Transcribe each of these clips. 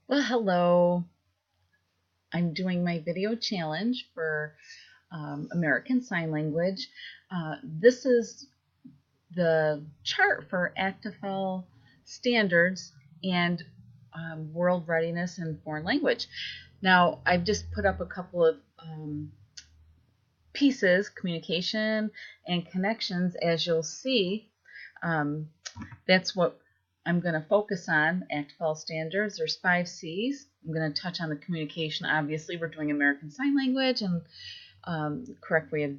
Well, hello. I'm doing my video challenge for American Sign Language. This is the chart for ACTFL standards and world readiness in foreign language. Now, I've just put up a couple of pieces, communication and connections, as you'll see. Um, that's what I'm going to focus on, ACTFL standards. There's 5 C's. I'm going to touch on the communication. Obviously, we're doing American Sign Language and correct way of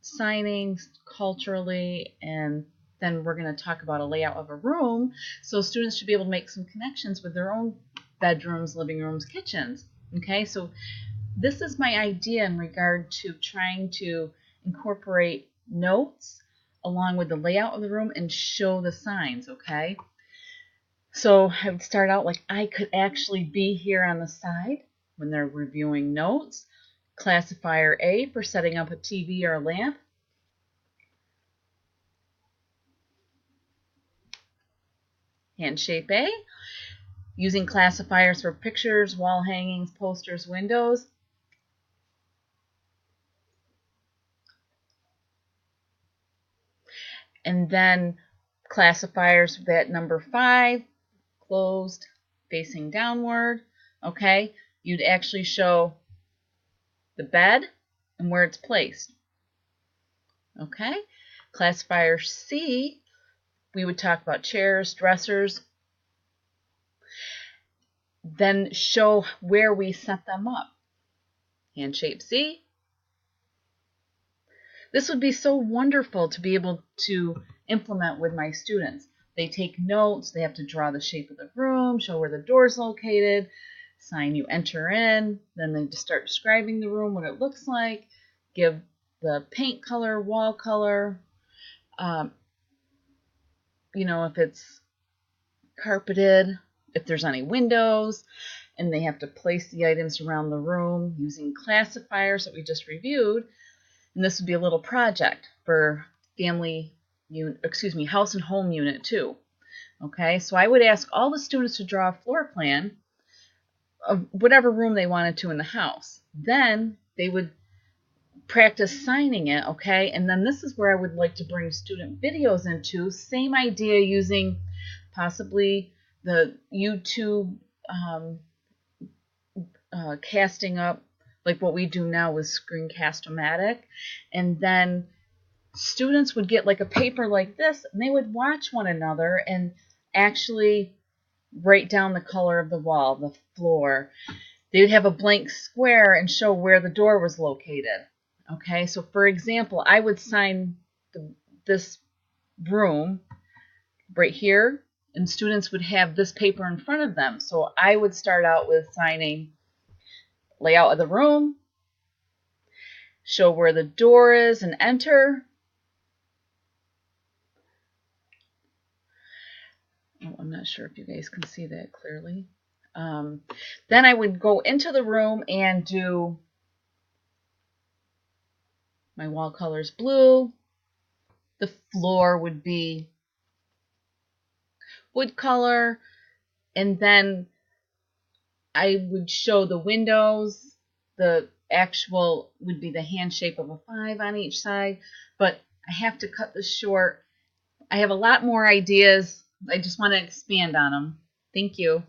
signing culturally, and then we're going to talk about a layout of a room. So students should be able to make some connections with their own bedrooms, living rooms, kitchens. Okay, so this is my idea in regard to trying to incorporate notes along with the layout of the room and show the signs, okay? So I would start out like I could actually be here on the side when they're reviewing notes. Classifier A for setting up a TV or a lamp. Hand shape A. Using classifiers for pictures, wall hangings, posters, windows. And then classifiers that number 5, closed, facing downward. Okay, you'd actually show the bed and where it's placed. Okay, classifier C, we would talk about chairs, dressers, then show where we set them up. Hand shape C. This would be so wonderful to be able to implement with my students. They take notes, they have to draw the shape of the room, show where the door is located, sign you enter in, then they just start describing the room, what it looks like, give the paint color, wall color, if it's carpeted, if there's any windows, and they have to place the items around the room using classifiers that we just reviewed. And this would be a little project for house and home unit 2. Okay, so I would ask all the students to draw a floor plan of whatever room they wanted to in the house. Then they would practice signing it, okay? And then this is where I would like to bring student videos into. Same idea, using possibly the YouTube casting up, like what we do now with Screencast-O-Matic. And then students would get like a paper like this, and they would watch one another and actually write down the color of the wall, the floor. They would have a blank square and show where the door was located. Okay, so for example, I would sign this room right here, and students would have this paper in front of them. So I would start out with signing layout of the room, show where the door is and enter. Oh, I'm not sure if you guys can see that clearly. Then I would go into the room and do my wall colors blue. The floor would be wood color. And then I would show the windows. The actual would be the hand shape of a 5 on each side. But I have to cut this short. I have a lot more ideas. I just want to expand on them. Thank you.